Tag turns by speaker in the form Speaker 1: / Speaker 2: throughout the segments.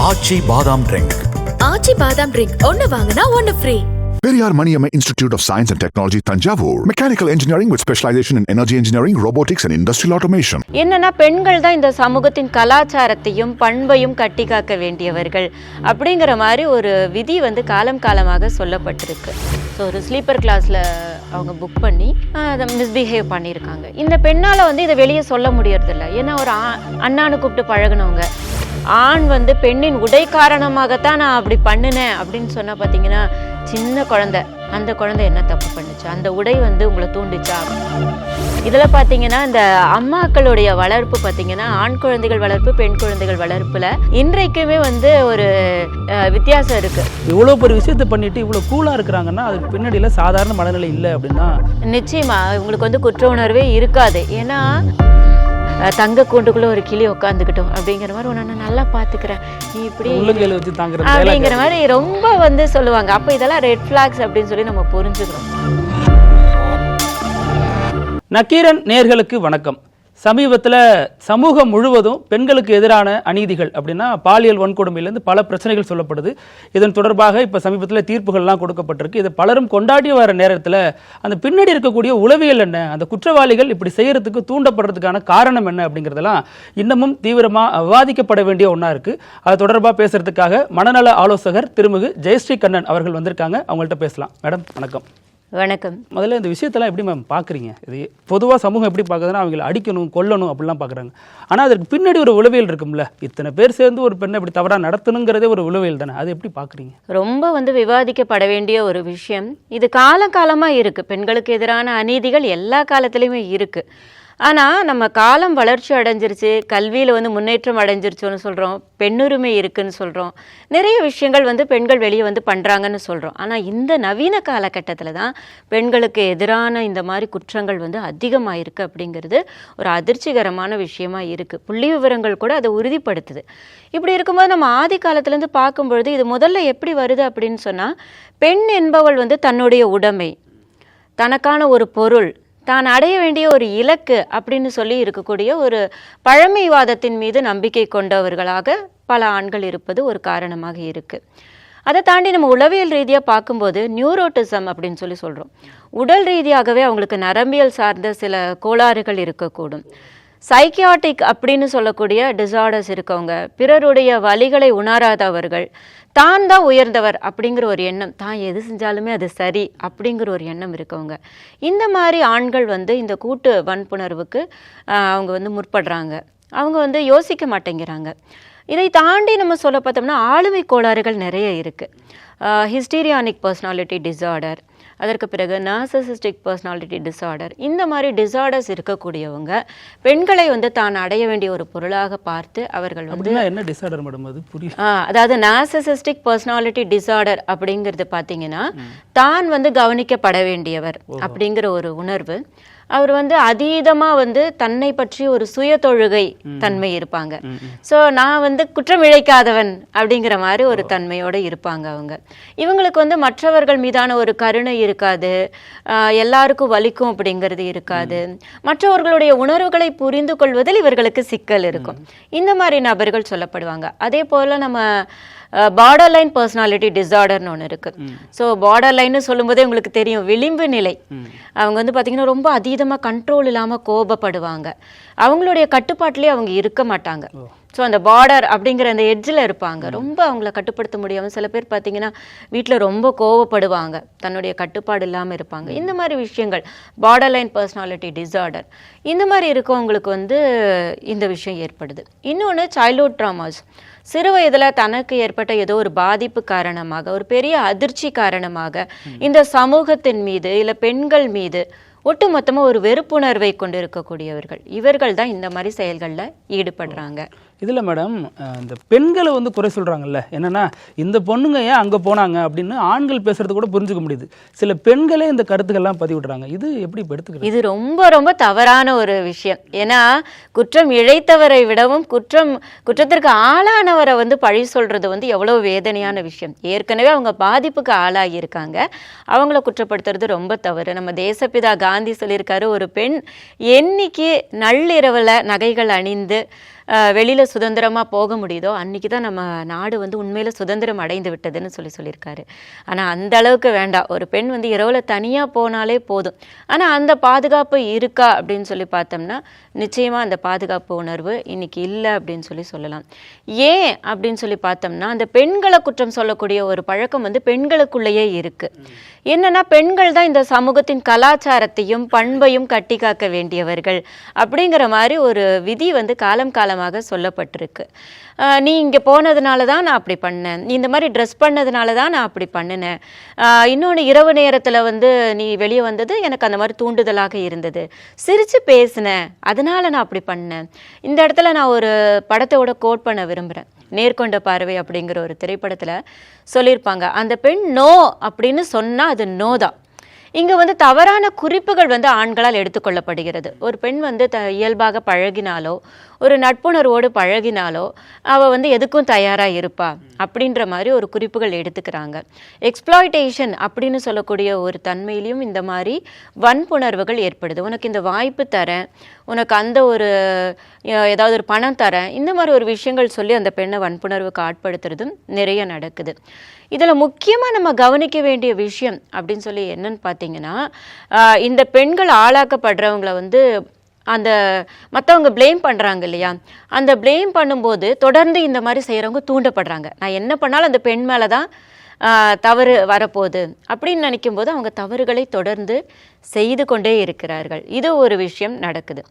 Speaker 1: ஆச்சி பாதாம் ட்ரிங்க்.
Speaker 2: ஆச்சி பாதாம் ட்ரிங்க் ஒன்னு வாங்குனா ஒன்னு free.
Speaker 3: Periyar Maniyamma Institute of Science and Technology, Tanjavur. Mechanical engineering with specialization in energy engineering, robotics and industrial automation.
Speaker 4: என்னன்னா பெண்கள் தான் இந்த சமூகத்தின் கலாச்சாரத்தையும் பண்பையும் கட்டி காக்க வேண்டியவர்கள் அப்படிங்கிற மாதிரி ஒரு விதி வந்து காலம் காலமாக சொல்லப்பட்டிருக்கு. ஸோ ஒரு ஸ்லீப்பர் கிளாஸில் அவங்க புக் பண்ணி அதை மிஸ்பிஹேவ் பண்ணியிருக்காங்க. இந்த பெண்ணால் வந்து இதை வெளியே சொல்ல முடியறதில்ல. ஏன்னா ஒரு அண்ணான்னு கூப்பிட்டு பழகினவங்க, ஆண் வந்து பெண்ணின் உடை காரணமாகத்தான் நான் அப்படி பண்ணினேன் அப்படின்னு சொன்னால் பார்த்தீங்கன்னா, சின்ன குழந்தை, அந்த குழந்தை என்ன தப்பு பண்ணுச்சு, அந்த உடை வந்து உங்களை தூண்டிச்சா? இதில் பார்த்தீங்கன்னா இந்த அம்மாக்களுடைய வளர்ப்பு பார்த்தீங்கன்னா, ஆண் குழந்தைகள் வளர்ப்பு பெண் குழந்தைகள் வளர்ப்பில் இன்றைக்குமே வந்து ஒரு வித்தியாசம் இருக்குது.
Speaker 5: இவ்வளோ ஒரு விஷயத்தை பண்ணிட்டு இவ்வளோ கூலாக இருக்கிறாங்கன்னா அதுக்கு பின்னாடியில் சாதாரண மனநிலை இல்லை அப்படின்னா
Speaker 4: நிச்சயமாக இவங்களுக்கு வந்து குற்ற உணர்வே இருக்காது. ஏன்னா தங்க கூண்டுக்குள்ள ஒரு கிளி உட்காந்துக்கிட்டோம் அப்படிங்கிற மாதிரி உன்னை நான் நல்லா பார்த்துக்கிறேன், நீ இப்படி
Speaker 5: வச்சு தாங்குற
Speaker 4: அப்படிங்கிற மாதிரி ரொம்ப வந்து சொல்லுவாங்க. அப்போ இதெல்லாம் ரெட் ஃபிளாக்ஸ் அப்படின்னு சொல்லி நம்ம புரிஞ்சுக்கிறோம்.
Speaker 5: நக்கீரன் நேயர்களுக்கு வணக்கம். சமீபத்தில் சமூகம் முழுவதும் பெண்களுக்கு எதிரான அநீதிகள் அப்படின்னா பாலியல் வன்கொடுமையிலேருந்து பல பிரச்சனைகள் சொல்லப்படுது. இதன் தொடர்பாக இப்போ சமீபத்தில் தீர்ப்புகள்லாம் கொடுக்கப்பட்டிருக்கு. இதை பலரும் கொண்டாடி வர நேரத்தில் அந்த பின்னாடி இருக்கக்கூடிய உளவியல் என்ன, அந்த குற்றவாளிகள் இப்படி செய்யறதுக்கு தூண்டப்படுறதுக்கான காரணம் என்ன அப்படிங்கிறதெல்லாம் இன்னமும் தீவிரமாக விவாதிக்கப்பட வேண்டிய ஒன்றா இருக்குது. அது தொடர்பாக பேசுறதுக்காக மனநல ஆலோசகர் திருமிகு ஜெயஸ்ரீ கண்ணன் அவர்கள் வந்திருக்காங்க. அவங்கள்ட்ட பேசலாம். மேடம் வணக்கம்.
Speaker 4: வணக்கம்.
Speaker 5: முதல்ல இந்த விஷயத்தெல்லாம் எப்படி மேம் பார்க்குறீங்க? இது பொதுவாக சமூகம் எப்படி பார்க்குதுன்னா அவங்களை அடிக்கணும் கொல்லணும் அப்படிலாம் பார்க்குறாங்க. ஆனால் அதற்கு பின்னாடி ஒரு உளவியல் இருக்கும்ல. இத்தனை பேர் சேர்ந்து ஒரு பெண்ணை இப்படி தவறாக நடத்தணுங்கிறதே ஒரு உளவியல் தானே. அது எப்படி பார்க்குறீங்க?
Speaker 4: ரொம்ப வந்து விவாதிக்கப்பட வேண்டிய ஒரு விஷயம். இது காலகாலமாக இருக்குது. பெண்களுக்கு எதிரான அநீதிகள் எல்லா காலத்துலேயுமே இருக்குது. ஆனால் நம்ம காலம் வளர்ச்சி அடைஞ்சிருச்சு, கல்வியில் வந்து முன்னேற்றம் அடைஞ்சிருச்சோன்னு சொல்கிறோம், பெண்ணுரிமை இருக்குதுன்னு சொல்கிறோம், நிறைய விஷயங்கள் வந்து பெண்கள் வெளியே வந்து பண்ணுறாங்கன்னு சொல்கிறோம். ஆனால் இந்த நவீன காலகட்டத்தில் தான் பெண்களுக்கு எதிரான இந்த மாதிரி குற்றங்கள் வந்து அதிகமாக இருக்குது அப்படிங்கிறது ஒரு அதிர்ச்சிகரமான விஷயமா இருக்குது. புள்ளி விவரங்கள் கூட அதை உறுதிப்படுத்துது. இப்படி இருக்கும்போது நம்ம ஆதி காலத்துலேருந்து பார்க்கும்பொழுது இது முதல்ல எப்படி வருது அப்படின்னு சொன்னால், பெண் என்பவள் வந்து தன்னுடைய உடைமை, தனக்கான ஒரு பொருள், தான் அடைய வேண்டிய ஒரு இலக்கு அப்படின்னு சொல்லி இருக்கக்கூடிய ஒரு பழமைவாதத்தின் மீது நம்பிக்கை கொண்டவர்களாக பல ஆண்கள் இருப்பது ஒரு காரணமாக இருக்குது. அதை தாண்டி நம்ம உளவியல் ரீதியாக பார்க்கும்போது நியூரோட்டிசம் அப்படின்னு சொல்லி சொல்கிறோம். உடல் ரீதியாகவே அவங்களுக்கு நரம்பியல் சார்ந்த சில கோளாறுகள் இருக்கக்கூடும். சைக்கியாட்டிக் அப்படின்னு சொல்லக்கூடிய டிசார்டர்ஸ் இருக்கவங்க, பிறருடைய வலிகளை உணராதவர்கள், தான் தான் உயர்ந்தவர் அப்படிங்கிற ஒரு எண்ணம், தான் எது செஞ்சாலுமே அது சரி அப்படிங்கிற ஒரு எண்ணம் இருக்கவங்க, இந்த மாதிரி ஆண்கள் வந்து இந்த கூட்டு வன்புணர்வுக்கு அவங்க வந்து முற்படுறாங்க. அவங்க வந்து யோசிக்க மாட்டேங்கிறாங்க. இதை தாண்டி நம்ம சொல்ல பார்த்தோம்னா ஆளுமை கோளாறுகள் நிறைய இருக்குது. ஹிஸ்டீரியானிக் பர்சனாலிட்டி டிசார்டர், அதற்கு பிறகு நார்சிசிஸ்டிக் பர்சனாலிட்டி டிசார்டர், இந்த மாதிரி டிசார்டர்ஸ் இருக்கக்கூடியவங்க பெண்களை வந்து தான் அடைய வேண்டிய ஒரு பொருளாக பார்த்து அவர்கள் வந்து
Speaker 5: என்ன டிசார்டர் மேடம்? அது புரியல.
Speaker 4: அதாவது நார்சிசிஸ்டிக் பர்சனாலிட்டி டிசார்டர் அப்படிங்கிறது பார்த்தீங்கன்னா, தான் வந்து கவனிக்கப்பட வேண்டியவர் அப்படிங்கிற ஒரு உணர்வு. அவர் வந்து அதீதமாக வந்து தன்னை பற்றி ஒரு சுய தொழுகை தன்மை இருப்பாங்க. ஸோ நான் வந்து குற்றம் இழைக்காதவன் அப்படிங்கிற மாதிரி ஒரு தன்மையோடு இருப்பாங்க அவங்க. இவங்களுக்கு வந்து மற்றவர்கள் மீதான ஒரு கருணை இருக்காது, எல்லாருக்கும் வலிக்கும் அப்படிங்கிறது இருக்காது, மற்றவர்களுடைய உணர்வுகளை புரிந்து கொள்வதில் இவர்களுக்கு சிக்கல் இருக்கும். இந்த மாதிரி நபர்கள் சொல்லப்படுவாங்க. அதே போல் நம்ம பார்டர் லைன் பர்சனாலிட்டி டிசார்டர்னு ஒன்று இருக்குது. ஸோ பார்டர் லைன்னு சொல்லும்போதே உங்களுக்கு தெரியும், விளிம்பு நிலை. அவங்க வந்து பார்த்திங்கன்னா ரொம்ப அதீதமாக கண்ட்ரோல் இல்லாமல் கோபப்படுவாங்க. அவங்களுடைய கட்டுப்பாட்டிலே அவங்க இருக்க மாட்டாங்க. ஸோ அந்த பார்டர் அப்படிங்கிற அந்த எட்ஜில் இருப்பாங்க. ரொம்ப அவங்கள கட்டுப்படுத்த முடியாமல் சில பேர் பார்த்திங்கன்னா வீட்டில் ரொம்ப கோவப்படுவாங்க, தன்னுடைய கட்டுப்பாடு இல்லாமல் இருப்பாங்க. இந்த மாதிரி விஷயங்கள் பார்டர் லைன் பர்சனாலிட்டி டிசார்டர், இந்த மாதிரி இருக்கவங்களுக்கு வந்து இந்த விஷயம் ஏற்படுது. இன்னொன்று சைல்ட்ஹுட் ட்ராமாஸ். சிறு வயதில் தனக்கு ஏற்பட்ட ஏதோ ஒரு பாதிப்பு காரணமாக, ஒரு பெரிய அதிர்ச்சி காரணமாக இந்த சமூகத்தின் மீது இல்லை பெண்கள் மீது ஒட்டுமொத்தமாக ஒரு வெறுப்புணர்வை கொண்டு இருக்கக்கூடியவர்கள், இவர்கள் தான் இந்த மாதிரி செயல்களில் ஈடுபடுறாங்க.
Speaker 5: இதில் மேடம் இந்த பெண்களை வந்து குறை சொல்கிறாங்கல்ல, என்னென்னா இந்த பொண்ணுங்க ஏன் அங்கே போனாங்க அப்படின்னு ஆண்கள் பேசுறது கூட புரிஞ்சுக்க முடியுது. சில பெண்களே இந்த கருத்துக்கள்லாம் பதிவிடுறாங்க. இது எப்படி எடுத்துக்கிறது?
Speaker 4: இது ரொம்ப ரொம்ப தவறான ஒரு விஷயம். ஏன்னா குற்றம் இழைத்தவரை விடவும் குற்றத்திற்கு ஆளானவரை வந்து பழி சொல்றது வந்து எவ்வளோ வேதனையான விஷயம். ஏற்கனவே அவங்க பாதிப்புக்கு ஆளாகி இருக்காங்க, அவங்கள குற்றப்படுத்துறது ரொம்ப தவறு. நம்ம தேசப்பிதா காந்தி சொல்லியிருக்காரு, ஒரு பெண் என்னைக்கு நள்ளிரவில் நகைகள் அணிந்து வெளியில் சுதந்திரமாக போக முடியுதோ அன்றைக்கி தான் நம்ம நாடு வந்து உண்மையில் சுதந்திரம் அடைந்து விட்டதுன்னு சொல்லியிருக்காரு. ஆனால் அந்த அளவுக்கு வேண்டாம், ஒரு பெண் வந்து இரவில் தனியாக போனாலே போதும். ஆனால் அந்த பாதுகாப்பு இருக்கா அப்படின்னு சொல்லி பார்த்தோம்னா நிச்சயமாக அந்த பாதுகாப்பு உணர்வு இன்னைக்கு இல்லை அப்படின்னு சொல்லலாம். ஏன் அப்படின்னு சொல்லி பார்த்தோம்னா அந்த பெண்களை குற்றம் சொல்லக்கூடிய ஒரு பழக்கம் வந்து பெண்களுக்குள்ளேயே இருக்குது. என்னன்னா பெண்கள் தான் இந்த சமூகத்தின் கலாச்சாரத்தையும் பண்பையும் கட்டி காக்க வேண்டியவர்கள் அப்படிங்கிற மாதிரி ஒரு விதி வந்து காலம் காலமாக சொல்லப்பட்டிருக்கு. நீ இங்கே போனதுனால தான் நான் அப்படி பண்ணேன், நீ இந்த மாதிரி ட்ரெஸ் பண்ணதுனால தான் நான் அப்படி பண்ணினேன், இன்னொன்று இரவு நேரத்தில் வந்து நீ வெளியே வந்தது எனக்கு அந்த மாதிரி தூண்டுதலாக இருந்தது, சிரித்து பேசினேன் அதனால நான் அப்படி பண்ணேன். இந்த இடத்துல நான் ஒரு படத்தோட கோட் பண்ண விரும்புகிறேன். நேர்கொண்ட பார்வை அப்படிங்கிற ஒரு திரைப்படத்தில் சொல்லியிருப்பாங்க, அந்த பெண் நோ அப்படின்னு சொன்னால் அது நோ தான். இங்கே வந்து தவறான குறிப்புகள் வந்து ஆண்களால் எடுத்துக்கொள்ளப்படுகிறது. ஒரு பெண் வந்து இயல்பாக பழகினாலோ ஒரு நட்புணர்வோடு பழகினாலோ அவள் வந்து எதுக்கும் தயாராக இருப்பா அப்படின்ற மாதிரி ஒரு குறிப்புகள் எடுத்துக்கிறாங்க. எக்ஸ்ப்ளாய்டேஷன் அப்படின்னு சொல்லக்கூடிய ஒரு தன்மையிலையும் இந்த மாதிரி வன்புணர்வுகள் ஏற்படுது. உனக்கு இந்த வாய்ப்பு தரேன், உனக்கு அந்த ஒரு ஏதாவது ஒரு பணம் தரேன், இந்த மாதிரி ஒரு விஷயங்கள் சொல்லி அந்த பெண்ணை வன்புணர்வுக்கு ஆட்படுத்துறதும் நிறைய நடக்குது. இதில் முக்கியமாக நம்ம கவனிக்க வேண்டிய விஷயம் அப்படின்னு சொல்லி என்னன்னு பார்த்தீங்கன்னா, இந்த பெண்கள் ஆளாக்கப்படுறவங்களை வந்து அந்த மற்றவங்க ப்ளேம் பண்ணுறாங்க இல்லையா, அந்த ப்ளேம் பண்ணும்போது தொடர்ந்து இந்த மாதிரி செய்கிறவங்க தூண்டப்படுறாங்க. நான் என்ன பண்ணாலும் அந்த பெண் மேலே தான் தவறு வரப்போகுது அப்படின்னு நினைக்கும் போது அவங்க தவறுகளை தொடர்ந்து செய்து கொண்டே இருக்கிறார்கள். இது ஒரு விஷயம் நடக்குது.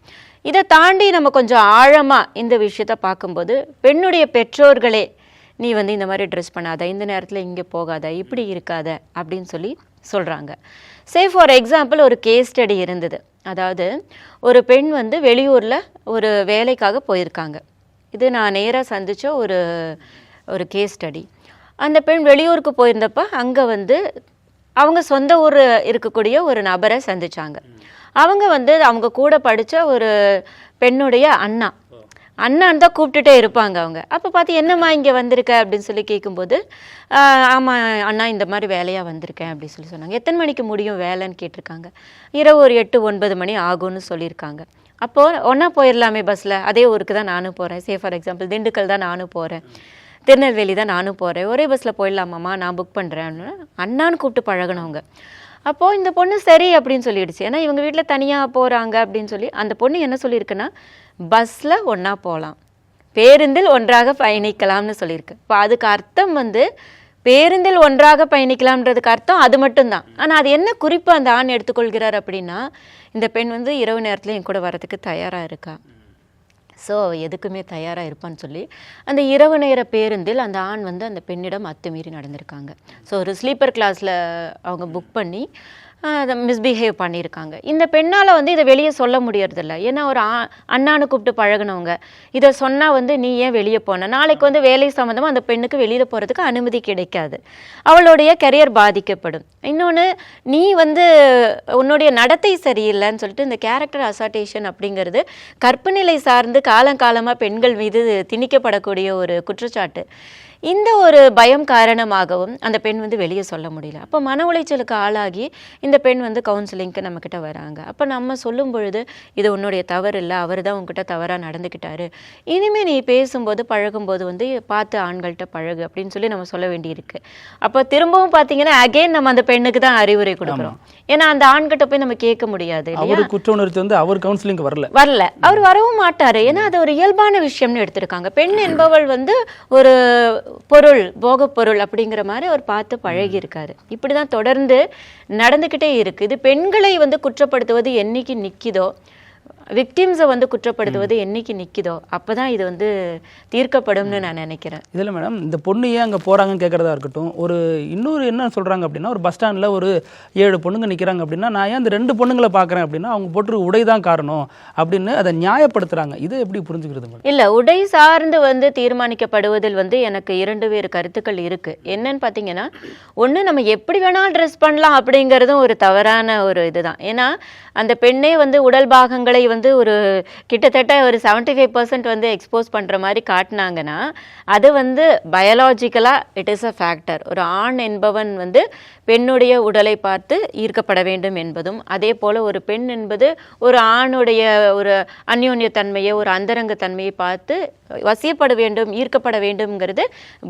Speaker 4: இதை தாண்டி நம்ம கொஞ்சம் ஆழமாக இந்த விஷயத்தை பார்க்கும்போது பெண்ணுடைய பெற்றோர்களே நீ வந்து இந்த மாதிரி ட்ரெஸ் பண்ணாத, இந்த நேரத்தில் இங்கே போகாத, இப்படி இருக்காத அப்படின்னு சொல்லி சொல்கிறாங்க. சே ஃபார் எக்ஸாம்பிள் ஒரு கேஸ் ஸ்டடி இருந்தது. அதாவது ஒரு பெண் வந்து வெளியூரில் ஒரு வேலைக்காக போயிருக்காங்க. இது நான் நேராக சந்தித்த ஒரு கேஸ் ஸ்டடி. அந்த பெண் வெளியூருக்கு போயிருந்தப்ப அங்கே வந்து அவங்க சொந்த ஊர் இருக்கக்கூடிய ஒரு நபரை சந்திச்சாங்க. அவங்க வந்து அவங்க கூட படித்த ஒரு பெண்ணுடைய அண்ணான் தான் கூப்பிட்டுட்டே இருப்பாங்க அவங்க. அப்போ பார்த்து என்னம்மா இங்கே வந்திருக்க அப்படின்னு சொல்லி கேட்கும்போது, ஆமாம் அண்ணா இந்த மாதிரி வேலையாக வந்திருக்கேன் அப்படின்னு சொல்லி சொன்னாங்க. எத்தனை மணிக்கு முடியும் வேலைன்னு கேட்டிருக்காங்க. இரவு ஒரு 8-9 மணி ஆகும்னு சொல்லியிருக்காங்க. அப்போது ஒன்றா போயிடலாமே பஸ்ஸில், அதே ஊருக்கு தான் நானும் போகிறேன், சே ஃபார் எக்ஸாம்பிள் திண்டுக்கல் தான் நானும் போகிறேன், திருநெல்வேலி தான் நானும் போகிறேன், ஒரே பஸ்ஸில் போயிடலாமாம்மா, நான் புக் பண்ணுறேன்னு அண்ணான்னு கூப்பிட்டு பழகினவங்க. அப்போது இந்த பொண்ணு சரி அப்படின்னு சொல்லிடுச்சு. ஏன்னா இவங்க வீட்டில் தனியாக போகிறாங்க அப்படின்னு சொல்லி அந்த பொண்ணு என்ன சொல்லியிருக்குன்னா, பஸ்ஸில் ஒன்றா போகலாம், பேருந்தில் ஒன்றாக பயணிக்கலாம்னு சொல்லியிருக்கு. இப்போ அதுக்கு அர்த்தம் வந்து பேருந்தில் ஒன்றாக பயணிக்கலாம்ன்றதுக்கு அர்த்தம் அது மட்டும்தான். ஆனால் அது என்ன குறிப்பு அந்த ஆண் எடுத்துக்கொள்கிறார் அப்படின்னா, இந்த பெண் வந்து இரவு நேரத்தில் என் கூட வரதுக்கு தயாராக இருக்கா, ஸோ எதுக்குமே தயாராக இருப்பான்னு சொல்லி அந்த இரவு நேர பேருந்தில் அந்த ஆண் வந்து அந்த பெண்ணிடம் அத்துமீறி நடந்திருக்காங்க. ஸோ ஒரு ஸ்லீப்பர் கிளாஸில் அவங்க புக் பண்ணி அதை மிஸ்பிஹேவ் பண்ணியிருக்காங்க. இந்த பெண்ணால் வந்து இதை வெளியே சொல்ல முடியறதில்ல. ஏன்னா ஒரு அண்ணான்னு கூப்பிட்டு பழகினவங்க இதை சொன்னால் வந்து நீ ஏன் வெளியே போன, நாளைக்கு வந்து வேலை சம்மந்தமாக அந்த பெண்ணுக்கு வெளியில் போகிறதுக்கு அனுமதி கிடைக்காது, அவளுடைய கெரியர் பாதிக்கப்படும். இன்னொன்று நீ வந்து உன்னுடைய நடத்தை சரியில்லைன்னு சொல்லிட்டு இந்த கேரக்டர் அசாட்டேஷன் அப்படிங்கிறது கற்புநிலை சார்ந்து காலங்காலமாக பெண்கள் மீது திணிக்கப்படக்கூடிய ஒரு குற்றச்சாட்டு. இந்த ஒரு பயம் காரணமாகவும் அந்த பெண் வந்து வெளியே சொல்ல முடியல. அப்போ மன உளைச்சலுக்கு ஆளாகி இந்த பெண் வந்து கவுன்சிலிங்க்கு நம்மக்கிட்ட வராங்க. அப்போ நம்ம சொல்லும் பொழுது இது உன்னுடைய தவறு இல்லை, அவர் தான் உங்ககிட்ட தவறாக நடந்துக்கிட்டாரு, இனிமேல் நீ பேசும்போது பழகும்போது வந்து பார்த்து ஆண்கள்கிட்ட பழகு அப்படின்னு சொல்லி நம்ம சொல்ல வேண்டியிருக்கு. அப்போ திரும்பவும் பார்த்தீங்கன்னா அகெயின் நம்ம அந்த பெண்ணுக்கு தான் அறிவுரை கொடுக்குறோம். ஏன்னா அந்த ஆண்கிட்ட போய் நம்ம கேட்க முடியாது.
Speaker 5: அவர் குற்ற உணர்ச்சி வந்து அவர் கவுன்சிலிங் வரல,
Speaker 4: அவர் வரவும் மாட்டாரு. ஏன்னா அது ஒரு இயல்பான விஷயம்னு எடுத்திருக்காங்க. பெண் என்பவள் வந்து ஒரு பொருள், போக பொருள் அப்படிங்கிற மாதிரி அவர் பார்த்து பழகி இருக்காரு. இப்படிதான் தொடர்ந்து நடந்துக்கிட்டே இருக்கு. இது பெண்களை வந்து குற்றப்படுத்துவது என்னைக்கு நிற்கிதோ, விக்டிம்ஸை வந்து குற்றப்படுத்துவது என்னைக்கு நிற்கிதோ அப்போதான் இது வந்து தீர்க்கப்படும்னு நான் நினைக்கிறேன்.
Speaker 5: இதில் மேடம் இந்த பொண்ணு ஏன் அங்கே போகிறாங்கன்னு கேட்குறதா இருக்கட்டும், ஒரு இன்னொரு என்ன சொல்கிறாங்க அப்படின்னா, ஒரு பஸ் ஸ்டாண்டில் ஒரு 7 பொண்ணுங்க நிற்கிறாங்க அப்படின்னா, நான் ஏன் அந்த 2 பொண்ணுங்களை பார்க்குறேன் அப்படின்னா அவங்க போட்டு உடை தான் காரணம் அப்படின்னு அதை நியாயப்படுத்துகிறாங்க. இதை எப்படி புரிஞ்சுக்கிறது மேடம்?
Speaker 4: இல்லை, உடை சார்ந்து வந்து தீர்மானிக்கப்படுவதில் வந்து எனக்கு 2 வேறு கருத்துக்கள் இருக்குது. என்னன்னு பார்த்தீங்கன்னா, ஒன்று நம்ம எப்படி வேணாலும் ட்ரெஸ் பண்ணலாம் அப்படிங்கிறதும் ஒரு தவறான ஒரு இதுதான். ஏன்னா அந்த பெண்ணே வந்து உடல் பாகங்களை வந்து வந்து ஒரு கிட்டத்தட்ட ஒரு 75% வந்து எக்ஸ்போஸ் பண்ணுற மாதிரி காட்டினாங்கன்னா அது வந்து பயாலாஜிக்கலாக இட் இஸ் அ ஃபேக்டர். ஒரு ஆண் என்பவன் வந்து பெண்ணுடைய உடலை பார்த்து ஈர்க்கப்பட வேண்டும் என்பதும், அதே போல் ஒரு பெண் என்பது ஒரு ஆணுடைய ஒரு அந்யோன்யத்தன்மையை, ஒரு அந்தரங்க தன்மையை பார்த்து வசியப்பட வேண்டும், ஈர்க்கப்பட வேண்டும்ங்கிறது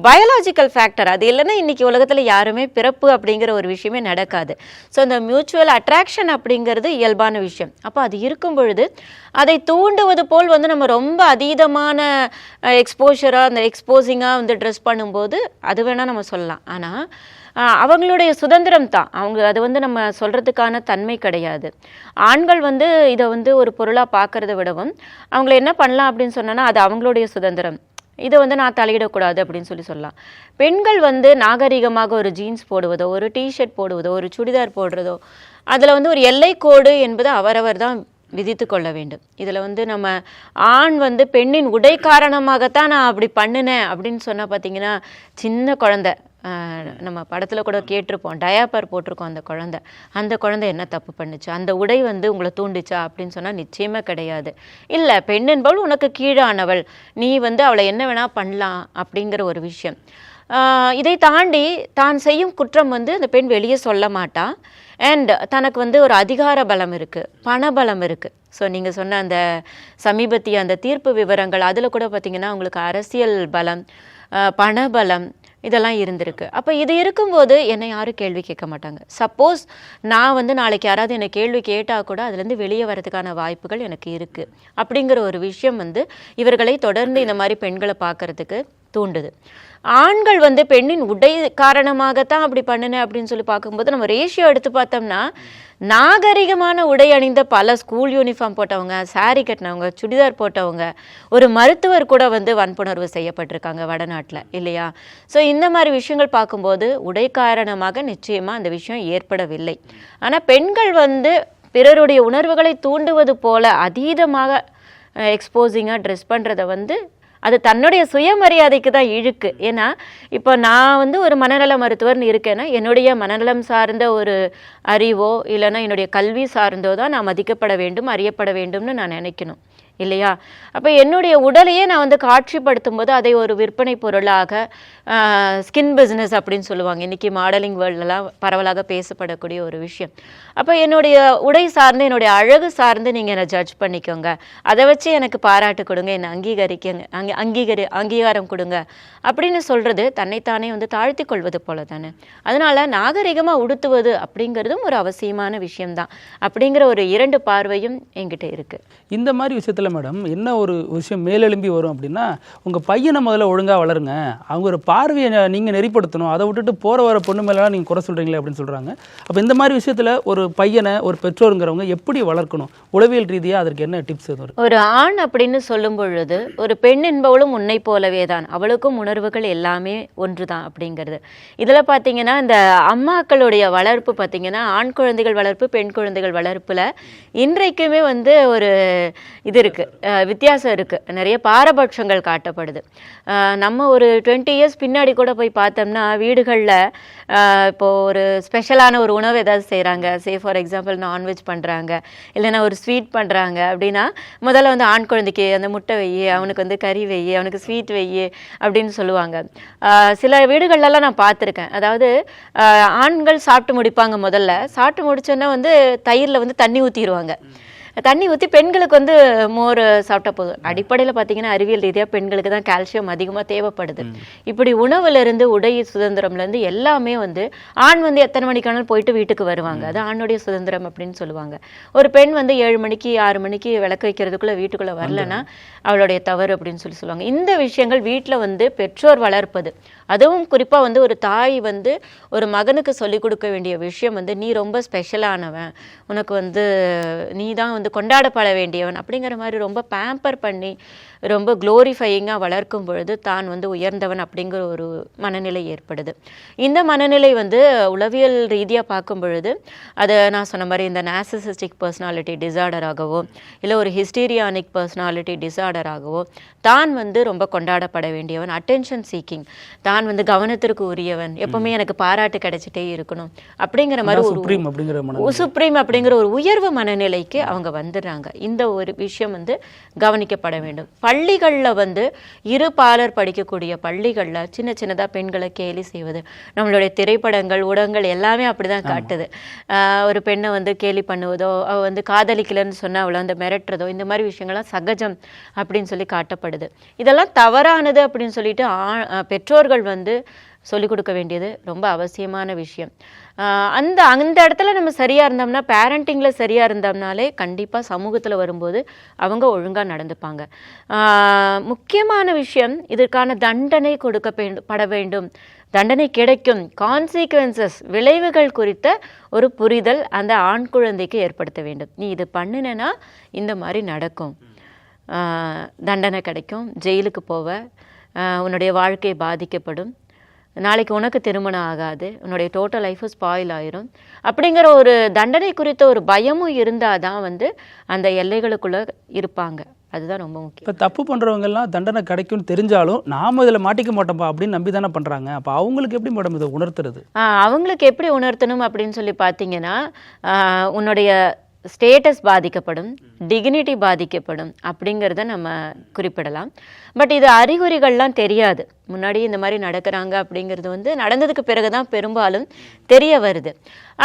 Speaker 4: பயாலாஜிக்கல் ஃபேக்டர். அது இல்லைன்னா இன்னைக்கு உலகத்தில் யாருமே பிறப்பு அப்படிங்கிற ஒரு விஷயமே நடக்காது. ஸோ இந்த மியூச்சுவல் அட்ராக்ஷன் அப்படிங்கிறது இயல்பான விஷயம். அப்போ அது இருக்கும் பொழுது அதை தூண்டுவது போல் வந்து நம்ம ரொம்ப அதீதமான எக்ஸ்போஷராக அந்த எக்ஸ்போசிங்காக வந்து ட்ரெஸ் பண்ணும்போது அது வேணால் நம்ம சொல்லலாம். ஆனால் அவங்களுடைய சுதந்திரம் தான், அவங்க அது வந்து நம்ம சொல்கிறதுக்கான தன்மை கிடையாது. ஆண்கள் வந்து இதை வந்து ஒரு பொருளாக பார்க்கறத விடவும் அவங்கள என்ன பண்ணலாம் அப்படின்னு சொன்னோன்னா அது அவங்களுடைய சுதந்திரம், இதை வந்து நான் தலையிடக்கூடாது அப்படின்னு சொல்லலாம். பெண்கள் வந்து நாகரிகமாக ஒரு ஜீன்ஸ் போடுவதோ, ஒரு டிஷர்ட் போடுவதோ, ஒரு சுடிதார் போடுறதோ, அதில் வந்து ஒரு எல்லை கோடு என்பது அவரவர் தான் விதித்து கொள்ள வேண்டும். இதில் வந்து நம்ம ஆண் வந்து பெண்ணின் உடை காரணமாகத்தான் நான் அப்படி பண்ணினேன் அப்படின்னு சொன்னால் பார்த்தீங்கன்னா, சின்ன குழந்தை நம்ம படத்தில் கூட கேட்டிருப்போம், டயாப்பர் போட்டிருக்கோம் அந்த குழந்தை என்ன தப்பு பண்ணுச்சு, அந்த உடை வந்து உங்களை தூண்டிச்சா அப்படின்னு சொன்னால் நிச்சயமாக கிடையாது. இல்லை, பெண் என்பவள் உனக்கு கீழானவள், நீ வந்து அவளை என்ன வேணால் பண்ணலாம் அப்படிங்கிற ஒரு விஷயம். இதை தாண்டி தான் செய்யும் குற்றம் வந்து அந்த பெண் வெளியே சொல்ல மாட்டா. அண்ட் தனக்கு வந்து ஒரு அதிகார பலம் இருக்குது, பணபலம் இருக்குது. ஸோ நீங்கள் சொன்ன அந்த சமீபத்திய அந்த தீர்ப்பு விவரங்கள் அதில் கூட பார்த்திங்கன்னா உங்களுக்கு அரசியல் பலம், பணபலம் இதெல்லாம் இருந்திருக்கு. அப்போ இது இருக்கும்போது என்னை யாரும் கேள்வி கேட்க மாட்டாங்க. சப்போஸ் நான் வந்து நாளைக்கு யாராவது என்னை கேள்வி கேட்டால் கூட அதுலேருந்து வெளியே வரதுக்கான வாய்ப்புகள் எனக்கு இருக்குது அப்படிங்கிற ஒரு விஷயம் வந்து இவர்களை தொடர்ந்து இந்த மாதிரி பெண்களை பார்க்கறதுக்கு தூண்டுது. ஆண்கள் வந்து பெண்ணின் உடை காரணமாகத்தான் அப்படி பண்ணினேன் அப்படின்னு சொல்லி பார்க்கும்போது நம்ம ரேஷியோ எடுத்து பார்த்தோம்னா நாகரிகமான உடை அணிந்த பல ஸ்கூல் யூனிஃபார்ம் போட்டவங்க, சாரி கட்டினவங்க, சுடிதார் போட்டவங்க, ஒரு மருத்துவர் கூட வந்து வன்புணர்வு செய்யப்பட்டிருக்காங்க வடநாட்டில், இல்லையா? ஸோ இந்த மாதிரி விஷயங்கள் பார்க்கும்போது உடை காரணமாக நிச்சயமாக அந்த விஷயம் ஏற்படவில்லை. ஆனால் பெண்கள் வந்து பிறருடைய உணர்வுகளை தூண்டுவது போல அதீதமாக எக்ஸ்போசிங்காக ட்ரெஸ் பண்ணுறதை வந்து அது தன்னுடைய சுயமரியாதைக்கு தான் இழுக்கு. ஏன்னா இப்போ நான் வந்து ஒரு மனநல மருத்துவர்னு இருக்கேன்னா என்னுடைய மனநலம் சார்ந்த ஒரு அறிவோ இல்லைன்னா என்னுடைய கல்வி சார்ந்தோ தான் நான் மதிக்கப்பட வேண்டும், அறியப்பட வேண்டும்னு நான் நினைக்கணும், இல்லையா? அப்போ என்னுடைய உடலையே நான் வந்து காட்சிப்படுத்தும் போது அதை ஒரு விற்பனை பொருளாக, ஸ்கின் பிஸ்னஸ் அப்படின்னு சொல்லுவாங்க இன்றைக்கி மாடலிங் வேர்ல்டெலாம் பரவலாக பேசப்படக்கூடிய ஒரு விஷயம். அப்போ என்னுடைய உடை சார்ந்து, என்னுடைய அழகு சார்ந்து நீங்கள் என்னை ஜட்ஜ் பண்ணிக்கோங்க, அதை வச்சு எனக்கு பாராட்டு கொடுங்க, என்னை அங்கீகாரம் கொடுங்க அப்படின்னு சொல்கிறது தன்னைத்தானே வந்து தாழ்த்தி கொள்வது போல தானே. அதனால் நாகரிகமாக உடுத்துவது அப்படிங்கிறதும் ஒரு அவசியமான விஷயம்தான் அப்படிங்கிற ஒரு இரண்டு பார்வையும் என்கிட்ட இருக்குது.
Speaker 5: இந்த மாதிரி விஷயத்தில் மேடம் என்ன ஒரு விஷயம் மேலெழும்பி வரும் அப்படின்னா, உங்கள் பையனை முதல்ல ஒழுங்காக வளருங்க, அவங்க ஒரு பார்வையை நீங்கள் நெறிப்படுத்தணும், அதை விட்டுட்டு போகிற வர பொண்ணு மேலாம் நீங்கள் குறை சொல்கிறீங்களே அப்படின்னு சொல்கிறாங்க. அப்போ இந்த மாதிரி விஷயத்தில் ஒரு பையனை ஒரு பெற்றோருங்கிறவங்க எப்படி வளர்க்கணும், உளவியல் ரீதியாக அதற்கு என்ன டிப்ஸ் எதுவும்?
Speaker 4: ஒரு ஆண் அப்படின்னு சொல்லும் பொழுது ஒரு பெண் என்பவளும் உன்னை போலவே தான், அவளுக்கும் உணர்வுகள் எல்லாமே ஒன்று தான் அப்படிங்கிறது. இதில் பார்த்தீங்கன்னா இந்த அம்மாக்களுடைய வளர்ப்பு பார்த்தீங்கன்னா ஆண் குழந்தைகள் வளர்ப்பு, பெண் குழந்தைகள் வளர்ப்பில் இன்றைக்குமே வந்து ஒரு இது இருக்குது, வித்தியாசம் இருக்குது, நிறைய பாரபட்சங்கள் காட்டப்படுது. நம்ம ஒரு 20 years பின்னாடி கூட போய் பார்த்தோம்னா வீடுகளில் இப்போது ஒரு ஸ்பெஷலான ஒரு உணவு ஏதாவது செய்கிறாங்க, ஃபார் எக்ஸாம்பிள் நான்வெஜ் பண்ணுறாங்க, இல்லைன்னா ஒரு ஸ்வீட் பண்ணுறாங்க அப்படின்னா முதல்ல வந்து ஆண் குழந்தைக்கு அந்த முட்டை வெய்யி, அவனுக்கு வந்து கறி வெய்யி, அவனுக்கு ஸ்வீட் வெய்யி அப்படின்னு சொல்லுவாங்க. சில வீடுகள்லாம் நான் பார்த்துருக்கேன், அதாவது ஆண்கள் சாப்பிட்டு முடிப்பாங்க, முதல்ல சாப்பிட்டு முடிச்சோன்னா வந்து தயிரில் வந்து தண்ணி ஊற்றிடுவாங்க, தண்ணி ஊற்றி பெண்களுக்கு வந்து மோர் சாப்பிட்டா போதும். அடிப்படையில் பார்த்தீங்கன்னா அறிவியல் ரீதியாக பெண்களுக்கு தான் கால்சியம் அதிகமாக தேவைப்படுது. இப்படி உணவுலேருந்து உடை சுதந்திரம்லேருந்து எல்லாமே வந்து ஆண் வந்து எத்தனை மணிக்கானாலும் போயிட்டு வீட்டுக்கு வருவாங்க, அது ஆணுடைய சுதந்திரம் அப்படின்னு சொல்லுவாங்க. ஒரு பெண் வந்து 7 மணிக்கு 6 மணிக்கு விளக்கு வைக்கிறதுக்குள்ளே வீட்டுக்குள்ளே வரலன்னா அவளுடைய தவறு அப்படின்னு சொல்லுவாங்க. இந்த விஷயங்கள் வீட்டில் வந்து பெற்றோர் வளர்ப்பது, அதுவும் குறிப்பாக வந்து ஒரு தாய் வந்து ஒரு மகனுக்கு சொல்லிக் கொடுக்க வேண்டிய விஷயம் வந்து நீ ரொம்ப ஸ்பெஷலானவன், உனக்கு வந்து நீ தான் வந்து கொண்டாடப்பட வேண்டியவன் அப்படிங்கிற மாதிரி ரொம்ப பேம்பர் பண்ணி ரொம்ப க்ளோரிஃபையிங்காக வளர்க்கும் பொழுது தான் வந்து உயர்ந்தவன் அப்படிங்கிற ஒரு மனநிலை ஏற்படுது. இந்த மனநிலை வந்து உளவியல் ரீதியாக பார்க்கும் பொழுது அது நான் சொன்ன மாதிரி இந்த நார்சிசிஸ்டிக் பர்சனாலிட்டி டிசார்டராகவோ இல்லை ஒரு ஹிஸ்டீரியானிக் பர்சனாலிட்டி டிசார்டராகவோ தான் வந்து ரொம்ப கொண்டாடப்பட வேண்டியவன், அட்டென்ஷன் சீக்கிங், தான் வந்து கவனத்திற்கு உரியவன், எப்பவுமே எனக்கு பாராட்டு கிடைச்சிட்டே இருக்கணும் அப்படிங்கிற மாதிரி ஒரு சுப்ரீம் அப்படிங்கிற ஒரு உயர்வு மனநிலைக்கு அவங்க அங்கே வந்துடுறாங்க. இந்த ஒரு விஷயம் வந்து கவனிக்கப்பட வேண்டும். பள்ளிகளில் வந்து இருபாலர் படிக்கக்கூடிய பள்ளிகளில் சின்ன சின்னதாக பெண்களை கேலி செய்வது, நம்மளுடைய திரைப்படங்கள் ஊடகங்கள் எல்லாமே அப்படி தான் காட்டுது. ஒரு பெண்ணை வந்து கேலி பண்ணுவதோ, அவள் வந்து காதலிக்கலன்னு சொன்னால் அவளை வந்து மிரட்டுறதோ, இந்த மாதிரி விஷயங்கள்லாம் சகஜம் அப்படின்னு சொல்லி காட்டப்படுது. இதெல்லாம் தவறானது அப்படின்னு சொல்லிட்டு பெற்றோர்கள் வந்து சொல்லிக் கொடுக்க வேண்டியது ரொம்ப அவசியமான விஷயம். அந்த இடத்துல நம்ம சரியாக இருந்தோம்னா, பேரண்டிங்கில் சரியாக இருந்தோம்னாலே கண்டிப்பாக சமூகத்தில் வரும்போது அவங்க ஒழுங்காக நடந்துப்பாங்க. முக்கியமான விஷயம், இதற்கான தண்டனை கொடுக்கப்பட வேண்டும், தண்டனை கிடைக்கும், கான்சிக்வன்சஸ் விளைவுகள் குறித்த ஒரு புரிதல் அந்த ஆண் குழந்தைக்கு ஏற்படுத்த வேண்டும். நீ இது பண்ணினா இந்த மாதிரி நடக்கும், தண்டனை கிடைக்கும், ஜெயிலுக்கு போவ, உன்னுடைய வாழ்க்கை பாதிக்கப்படும், நாளைக்கு உனக்கு திருமணம் ஆகாது, உன்னுடைய டோட்டல் லைஃபும் ஸ்பாயில் ஆயிரும் அப்படிங்கிற ஒரு தண்டனை குறித்த ஒரு பயமும் இருந்தால் தான் வந்து அந்த எல்லைகளுக்குள்ளே இருப்பாங்க. அதுதான் ரொம்ப முக்கியம்.
Speaker 5: இப்போ தப்பு பண்ணுறவங்கெல்லாம் தண்டனை கிடைக்கும்னு தெரிஞ்சாலும் நாம் இதில் மாட்டிக்க மாட்டோம்ப்பா அப்படின்னு நம்பி தானே பண்ணுறாங்க. அப்போ அவங்களுக்கு எப்படி மேடம் இதை உணர்த்துறது?
Speaker 4: அவங்களுக்கு எப்படி உணர்த்தணும் அப்படின்னு சொல்லி பார்த்தீங்கன்னா, உன்னுடைய ஸ்டேட்டஸ் பாதிக்கப்படும், டிக்னிட்டி பாதிக்கப்படும் அப்படிங்கிறத நம்ம குறிப்பிடலாம். பட் இது அறிகுறிகள்லாம் தெரியாது, முன்னாடி இந்த மாதிரி நடக்கிறாங்க அப்படிங்கிறது வந்து நடந்ததுக்கு பிறகு தான் பெரும்பாலும் தெரிய வருது.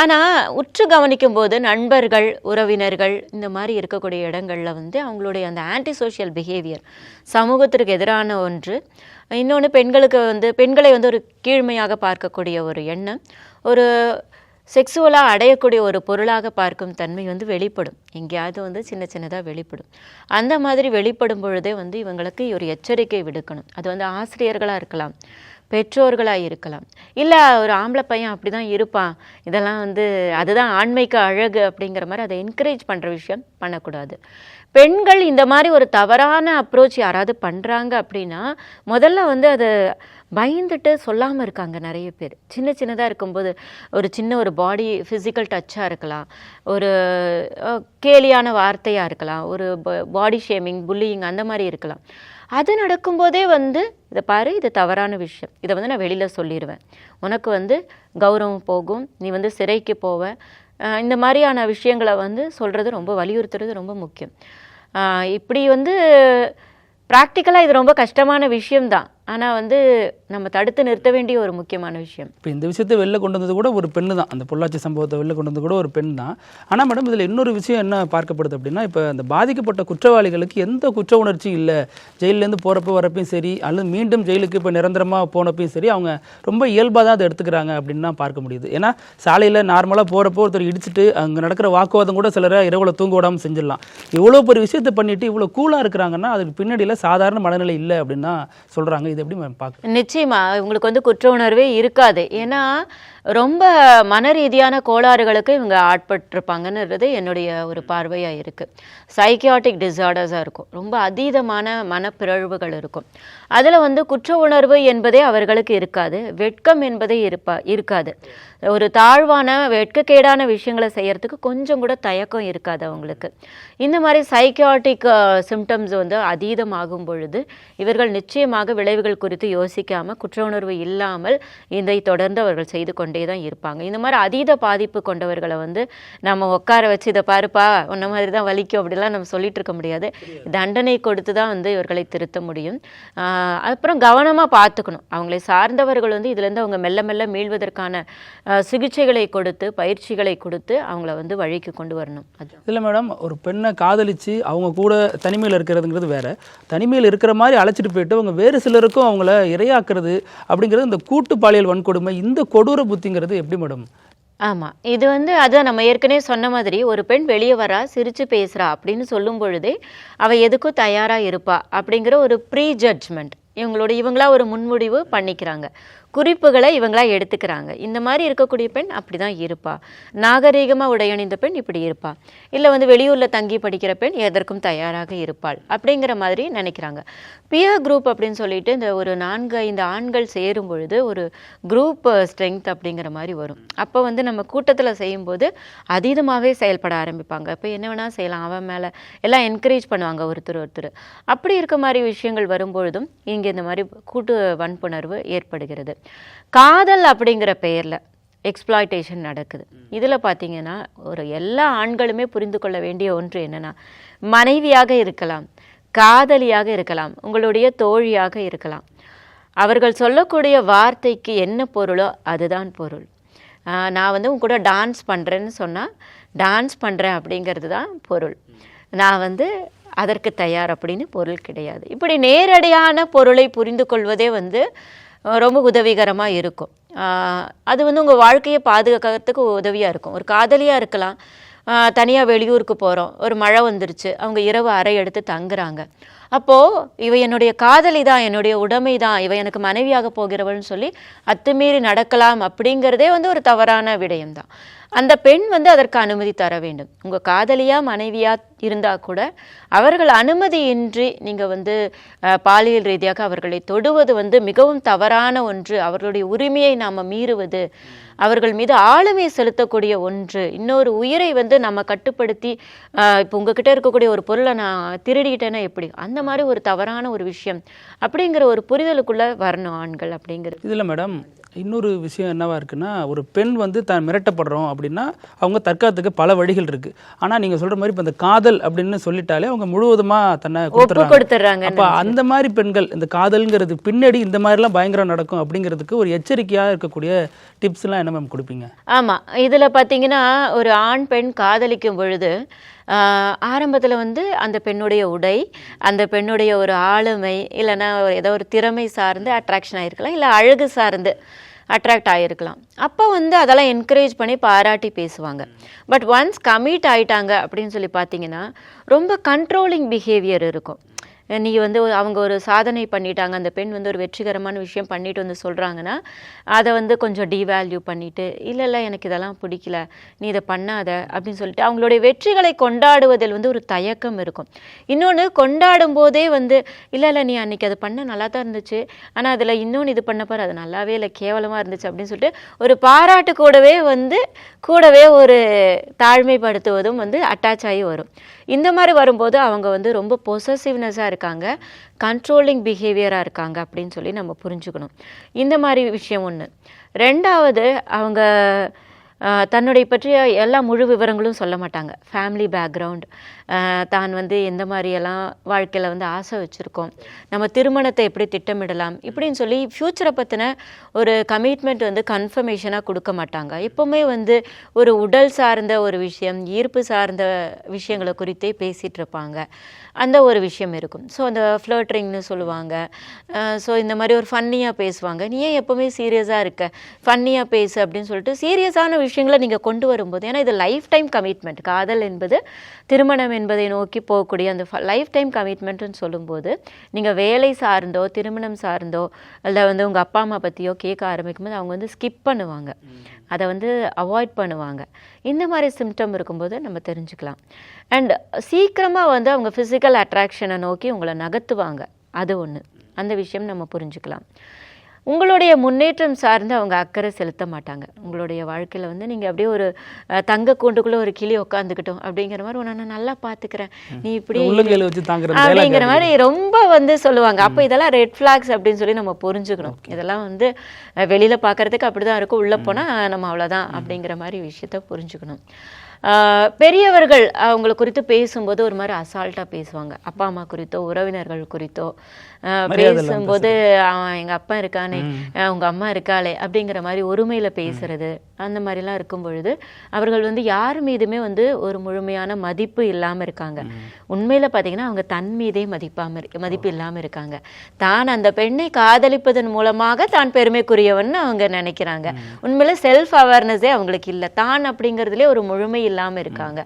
Speaker 4: ஆனால் உற்று கவனிக்கும் போது நண்பர்கள், உறவினர்கள் இந்த மாதிரி இருக்கக்கூடிய இடங்களில் வந்து அவங்களுடைய அந்த ஆன்டி சோஷியல் பிஹேவியர், சமூகத்திற்கு எதிரான ஒன்று. இன்னொன்று, பெண்களை வந்து ஒரு கீழ்மையாக பார்க்கக்கூடிய ஒரு எண்ணம், ஒரு செக்ஸுவலாக அடையக்கூடிய ஒரு பொருளாக பார்க்கும் தன்மை வந்து வெளிப்படும், எங்கேயாவது வந்து சின்ன சின்னதாக வெளிப்படும். அந்த மாதிரி வெளிப்படும் பொழுதே வந்து இவங்களுக்கு ஒரு எச்சரிக்கை விடுக்கணும். அது வந்து ஆசிரியர்களாக இருக்கலாம், பெற்றோர்களாக இருக்கலாம், இல்லை ஒரு ஆம்பளை பையன் அப்படி தான் இருப்பான், இதெல்லாம் வந்து அதுதான் ஆண்மைக்கு அழகு அப்படிங்கிற மாதிரி அதை என்கரேஜ் பண்ணுற விஷயம் பண்ணக்கூடாது. பெண்கள் இந்த மாதிரி ஒரு தவறான அப்ரோச் யாராவது பண்ணுறாங்க அப்படின்னா முதல்ல வந்து அதை பயந்துட்டு சொல்லாமல் இருக்காங்க நிறைய பேர். சின்னதாக இருக்கும்போது ஒரு சின்ன ஒரு பாடி ஃபிசிக்கல் டச்சாக இருக்கலாம், ஒரு கேலியான வார்த்தையாக இருக்கலாம், ஒரு பாடி ஷேமிங், புல்லியிங் அந்த மாதிரி இருக்கலாம். அது நடக்கும்போதே வந்து இதை பாரு, இது தவறான விஷயம், இதை வந்து நான் வெளியில் சொல்லிடுவேன், உனக்கு வந்து கௌரவம் போகும், நீ வந்து சிறைக்கு போவ, இந்த மாதிரியான விஷயங்களை வந்து சொல்கிறது ரொம்ப வலியுறுத்துறது ரொம்ப முக்கியம். இப்படி வந்து ப்ராக்டிக்கலாக இது ரொம்ப கஷ்டமான விஷயம்தான், ஆனால் வந்து நம்ம தடுத்து நிறுத்த வேண்டிய ஒரு முக்கியமான விஷயம்.
Speaker 5: இப்போ இந்த விஷயத்தை வெளில கொண்டு வந்தது கூட ஒரு பெண்ணு தான், அந்த பொள்ளாச்சி சம்பவத்தை வெளில கொண்டு வந்தது கூட ஒரு பெண் தான். ஆனால் மேடம் இதில் இன்னொரு விஷயம் என்ன பார்க்கப்படுது அப்படின்னா, இப்போ அந்த பாதிக்கப்பட்ட குற்றவாளிகளுக்கு எந்த குற்ற உணர்ச்சியும் இல்லை, ஜெயிலேருந்து போகிறப்போ வரப்பையும் சரி, அல்லது மீண்டும் ஜெயிலுக்கு இப்போ நிரந்தரமாக போனப்பையும் சரி, அவங்க ரொம்ப இயல்பாக தான் அதை எடுத்துக்கிறாங்க அப்படின்னு தான் பார்க்க முடியுது. ஏன்னா சாலையில் நார்மலாக போகிறப்போ ஒருத்தர் இடிச்சிட்டு அங்கே நடக்கிற வாக்குவாதம் கூட சிலரை இரவில் தூங்க விடாமல் செஞ்சிடலாம். இவ்வளோ பெரிய விஷயத்தை பண்ணிட்டு இவ்வளோ கூலாக இருக்கிறாங்கன்னா அதுக்கு பின்னாடியில் சாதாரண மனநிலை இல்லை அப்படின்னு தான் சொல்கிறாங்க. இது எப்படி பார்க்க?
Speaker 4: நிச்சயமா இவங்களுக்கு வந்து குற்ற உணர்வே இருக்காது, ஏன்னா ரொம்ப மன ரீதியான கோளாறுகளுக்கு இவங்க ஆட்பட்டிருப்பாங்கன்றது என்னுடைய ஒரு பார்வையாக இருக்குது. சைக்கியாட்டிக் டிஸார்டர்ஸாக இருக்கும், ரொம்ப அதீதமான மனப்பிறழ்வுகள் இருக்கும். அதில் வந்து குற்ற உணர்வு என்பதே அவர்களுக்கு இருக்காது, வெட்கம் என்பதே இருக்காது. ஒரு தாழ்வான வெட்கக்கேடான விஷயங்களை செய்யறதுக்கு கொஞ்சம் கூட தயக்கம் இருக்காது அவங்களுக்கு. இந்த மாதிரி சைக்கியாட்டிக் சிம்டம்ஸ் வந்து அதீதமாகும் பொழுது இவர்கள் நிச்சயமாக விளைவுகள் குறித்து யோசிக்காமல், குற்ற உணர்வு இல்லாமல் இதை தொடர்ந்து அவர்கள் செய்து கொண்டே தான் இருப்பாங்க. இந்த மாதிரி அதீத பாதிப்பு கொண்டவர்களை வந்து நம்ம உட்கார வச்சு இதை பாருப்பா உன்ன மாதிரி தான் வலிக்கும் அப்படிலாம் நம்ம சொல்லிட்டு இருக்க முடியாது. தண்டனை கொடுத்து தான் வந்து இவர்களை திருத்த முடியும். அப்புறம் கவனமாக பார்த்துக்கணும், அவங்களை சார்ந்தவர்கள் வந்து இதுலேருந்து அவங்க மெல்ல மெல்ல மீள்வதற்கான சிகிச்சைகளை கொடுத்து, பயிற்சிகளை கொடுத்து அவங்கள வந்து வழிக்கு கொண்டு வரணும். அது
Speaker 5: இல்லை மேடம், ஒரு பெண்ணை காதலிச்சு அவங்க கூட தனிமையில் இருக்கிறதுங்கிறது வேற, தனிமையில் இருக்கிற மாதிரி அழைச்சிட்டு போயிட்டு அவங்க வேறு சிலருக்கும் அவங்கள இரையாக்குறது அப்படிங்கிறது இந்த கூட்டு பாலியல் வன்கொடுமை, இந்த கொடூர புத்திங்கிறது எப்படி மேடம்?
Speaker 4: ஆமாம், இது வந்து அதான் நம்ம ஏற்கனவே சொன்ன மாதிரி ஒரு பெண் வெளியே வரா, சிரித்து பேசுகிறா அப்படின்னு சொல்லும் பொழுதே அவள் எதுக்கும் தயாராக இருப்பா அப்படிங்கிற ஒரு ப்ரீ ஜட்ஜ்மெண்ட் இவங்களா ஒரு முன்முடிவு பண்ணிக்கிறாங்க, குறிப்புகளை இவங்களா எடுத்துக்கிறாங்க. இந்த மாதிரி இருக்கக்கூடிய பெண் அப்படி தான் இருப்பா, நாகரீகமாக உடையணிந்த பெண் இப்படி இருப்பா, இல்லை வந்து வெளியூரில் தங்கி படிக்கிற பெண் எதற்கும் தயாராக இருப்பாள் அப்படிங்கிற மாதிரி நினைக்கிறாங்க. பியர் குரூப் அப்படின்னு சொல்லிட்டு இந்த ஒரு 4-5 ஆண்கள் சேரும் பொழுது ஒரு குரூப் ஸ்ட்ரென்த் அப்படிங்கிற மாதிரி வரும். அப்போ வந்து நம்ம கூட்டத்தில் செய்யும்போது அதீதமாகவே செயல்பட ஆரம்பிப்பாங்க. இப்போ என்ன வேணால் செய்யலாம், அவன் மேலே எல்லாம் என்கரேஜ் பண்ணுவாங்க ஒருத்தர். அப்படி இருக்க மாதிரி விஷயங்கள் வரும்பொழுதும் இங்கே இந்த மாதிரி கூட்டு வன்புணர்வு ஏற்படுகிறது. காதல் அப்படிங்கிற பெயரில் எக்ஸ்ப்ளாய்டேஷன் நடக்குது. இதில் பார்த்தீங்கன்னா ஒரு எல்லா ஆண்களுமே புரிந்து கொள்ள வேண்டிய ஒன்று என்னென்னா, மனைவியாக இருக்கலாம், காதலியாக இருக்கலாம், உங்களுடைய தோழியாக இருக்கலாம், அவர்கள் சொல்லக்கூடிய வார்த்தைக்கு என்ன பொருளோ அதுதான் பொருள். நான் வந்து உங்க கூட டான்ஸ் பண்ணுறேன்னு சொன்னால் டான்ஸ் பண்ணுறேன் அப்படிங்கிறது தான் பொருள். நான் வந்து அதற்கு தயார் அப்படின்னு பொருள் கிடையாது. இப்படி நேரடியான பொருளை புரிந்து கொள்வதே வந்து ரொம்ப உதவிகரமாக இருக்கும். அது வந்து உங்கள் வாழ்க்கையை பாதுகாக்கிறதுக்கு உதவியாக இருக்கும். ஒரு காதலியாக இருக்கலாம், தனியாக வெளியூருக்கு போகிறோம், ஒரு மழை வந்துருச்சு, அவங்க இரவு அறை எடுத்து தங்குறாங்க. அப்போது இவ என்னுடைய காதலி தான், என்னுடைய உடைமை தான், இவ எனக்கு மனைவியாக போகிறவள்னு சொல்லி அத்துமீறி நடக்கலாம் அப்படிங்கிறதே வந்து ஒரு தவறான விடயம்தான். அந்த பெண் வந்து அதற்கு அனுமதி தர வேண்டும். உங்கள் காதலியா மனைவியா இருந்தால் கூட அவர்கள் அனுமதியின்றி நீங்கள் வந்து பாலியல் ரீதியாக அவர்களை தொடுவது வந்து மிகவும் தவறான ஒன்று. அவர்களுடைய உரிமையை நாம் மீறுவது, அவர்கள் மீது ஆளுமை செலுத்தக்கூடிய ஒன்று. இன்னொரு உயிரை வந்து நம்ம கட்டுப்படுத்தி இப்போ உங்ககிட்ட இருக்கக்கூடிய ஒரு பொருளை நான் திருடிக்கிட்டேன்னா எப்படி, அந்த மாதிரி ஒரு தவறான ஒரு விஷயம் அப்படிங்கிற ஒரு புரிதலுக்குள்ளே வரணும் ஆண்கள் அப்படிங்கிறது.
Speaker 5: இதில் மேடம் இன்னொரு விஷயம் என்னவா இருக்குன்னா, ஒரு பெண் வந்து தான் மிரட்டப்படுறோம் அப்படின்னா அவங்க தற்காத்துக்கு பல வழிகள் இருக்கு. ஆனால் நீங்கள் சொல்ற மாதிரி இப்போ இந்த காதல் அப்படின்னு சொல்லிட்டாலே அவங்க முழுவதுமாக தன்னை கொடுத்துட்றாங்க. அப்போ அந்த மாதிரி பெண்கள் இந்த காதல்ங்கிறது பின்னாடி இந்த மாதிரிலாம் பயங்கரம் நடக்கும் அப்படிங்கிறதுக்கு ஒரு எச்சரிக்கையாக இருக்கக்கூடிய டிப்ஸ்லாம் என்ன மேம் கொடுப்பீங்க?
Speaker 4: ஆமாம், இதில் பார்த்தீங்கன்னா ஒரு ஆண் பெண் காதலிக்கும் பொழுது ஆரம்பத்தில் வந்து அந்த பெண்ணுடைய உடை, அந்த பெண்ணுடைய ஒரு ஆளுமை, இல்லைன்னா ஏதோ ஒரு திறமை சார்ந்து அட்ராக்ஷன் ஆகிருக்கலாம், இல்லை அழகு சார்ந்து அட்ராக்ட் ஆகிருக்கலாம். அப்போ வந்து அதெல்லாம் என்கரேஜ் பண்ணி பாராட்டி பேசுவாங்க. பட் ஒன்ஸ் கமிட் ஆகிட்டாங்க அப்படின்னு சொல்லி பார்த்தீங்கன்னா ரொம்ப கண்ட்ரோலிங் பிஹேவியர் இருக்கும். நீ வந்து அவங்க ஒரு சாதனை பண்ணிட்டாங்க, அந்த பெண் வந்து ஒரு வெற்றிகரமான விஷயம் பண்ணிட்டு வந்து சொல்கிறாங்கன்னா அதை வந்து கொஞ்சம் டீவேல்யூ பண்ணிவிட்டு, இல்லை எனக்கு இதெல்லாம் பிடிக்கல, நீ இதை பண்ணாத அப்படின்னு சொல்லிட்டு அவங்களுடைய வெற்றிகளை கொண்டாடுவதில் வந்து ஒரு தயக்கம் இருக்கும். இன்னொன்று, கொண்டாடும் போதே வந்து இல்லை நீ அன்றைக்கி அதை பண்ண நல்லா தான் இருந்துச்சு, ஆனால் அதில் இன்னொன்று இது பண்ண பாரு அது நல்லாவே இல்லை, கேவலமாக இருந்துச்சு அப்படின்னு சொல்லிட்டு ஒரு பாராட்டு கூடவே ஒரு தாழ்மைப்படுத்துவதும் வந்து அட்டாச் ஆகி வரும். இந்த மாதிரி வரும்போது அவங்க வந்து ரொம்ப பொசசிவ்னஸாக இருக்காங்க, கண்ட்ரோலிங் பிஹேவியராக இருக்காங்க அப்படின்னு சொல்லி நம்ம புரிஞ்சுக்கணும். இந்த மாதிரி விஷயம் ஒன்று. ரெண்டாவது, அவங்க தன்னுடைய பற்றிய எல்லா முழு விவரங்களும் சொல்ல மாட்டாங்க. ஃபேமிலி பேக்ரவுண்ட், தான் வந்து எந்த மாதிரியெல்லாம் வாழ்க்கையில் வந்து ஆசை வச்சுருக்கோம், நம்ம திருமணத்தை எப்படி திட்டமிடலாம் இப்படின்னு சொல்லி ஃப்யூச்சரை பற்றின ஒரு கமிட்மெண்ட் வந்து கன்ஃபர்மேஷனாக கொடுக்க மாட்டாங்க. எப்போவுமே வந்து ஒரு உடல் சார்ந்த ஒரு விஷயம், ஈர்ப்பு சார்ந்த விஷயங்களை குறித்தே பேசிகிட்டு இருப்பாங்க. அந்த ஒரு விஷயம் இருக்கும். ஸோ அந்த ஃப்ளர்ட்ரிங்னு சொல்லுவாங்க. ஸோ இந்த மாதிரி ஒரு ஃபன்னியாக பேசுவாங்க. நீ ஏன் எப்போவுமே சீரியஸாக இருக்க, ஃபன்னியாக பேசு அப்படின்னு சொல்லிட்டு சீரியஸான விஷயங்களை நீங்கள் கொண்டு வரும்போது, ஏன்னா இது லைஃப் டைம் கமிட்மெண்ட், காதல் என்பது திருமணம் என்பதை நோக்கி போகக்கூடிய அந்த லைஃப் டைம் கமிட்மெண்ட்டுன்னு சொல்லும்போது நீங்கள் வேலை சார்ந்தோ திருமணம் சார்ந்தோ இல்லை வந்து உங்கள் அப்பா அம்மா பற்றியோ கேட்க ஆரம்பிக்கும்போது அவங்க வந்து ஸ்கிப் பண்ணுவாங்க, அதை வந்து அவாய்ட் பண்ணுவாங்க. இந்த மாதிரி சிம்டம் இருக்கும்போது நம்ம தெரிஞ்சுக்கலாம். அண்ட் சீக்கிரமாக வந்து அவங்க ஃபிசிக்கல் அட்ராக்ஷனை நோக்கி உங்களை நகர்த்துவாங்க. அது ஒன்று, அந்த விஷயம் நம்ம புரிஞ்சுக்கலாம். உங்களுடைய முன்னேற்றம் சார்ந்து அவங்க அக்கறை செலுத்த மாட்டாங்க. உங்களுடைய வாழ்க்கையில் வந்து நீங்கள் அப்படியே ஒரு தங்க கூண்டுக்குள்ளே ஒரு கிளி உட்காந்துக்கிட்டோம் அப்படிங்கிற மாதிரி உன்னை நல்லா பார்த்துக்கிறேன், நீ இப்படி அப்படிங்கிற மாதிரி ரொம்ப வந்து சொல்லுவாங்க. அப்போ இதெல்லாம் ரெட் ஃப்ளாக்ஸ் அப்படின்னு சொல்லி நம்ம புரிஞ்சுக்கணும். இதெல்லாம் வந்து வெளியில் பார்க்குறதுக்கு அப்படி தான் இருக்கும், உள்ளே போனால் நம்ம அவ்வளோதான் அப்படிங்கிற மாதிரி விஷயத்த புரிஞ்சுக்கணும். பெரியவர்கள் அவங்களை குறித்து பேசும்போது ஒரு மாதிரி அசால்ட்டாக பேசுவாங்க. அப்பா அம்மா குறித்தோ உறவினர்கள் குறித்தோ பேசும்போது எங்கள் அப்பா இருக்கானே, உங்கள் அம்மா இருக்காளே அப்படிங்கிற மாதிரி ஒருமையில் பேசுறது, அந்த மாதிரிலாம் இருக்கும் பொழுது அவர்கள் வந்து யார் மீதுமே வந்து ஒரு முழுமையான மதிப்பு இல்லாமல் இருக்காங்க. உண்மையில் பார்த்தீங்கன்னா அவங்க தன் மீதே மதிப்பு இல்லாமல் இருக்காங்க. தான் அந்த பெண்ணை காதலிப்பதன் மூலமாக தான் பெருமைக்குரியவன் அவங்க நினைக்கிறாங்க. உண்மையில செல்ஃப் அவேர்னஸே அவங்களுக்கு இல்லை, தான் அப்படிங்கிறதுலே ஒரு முழுமை இல்லாமல் இருக்காங்க.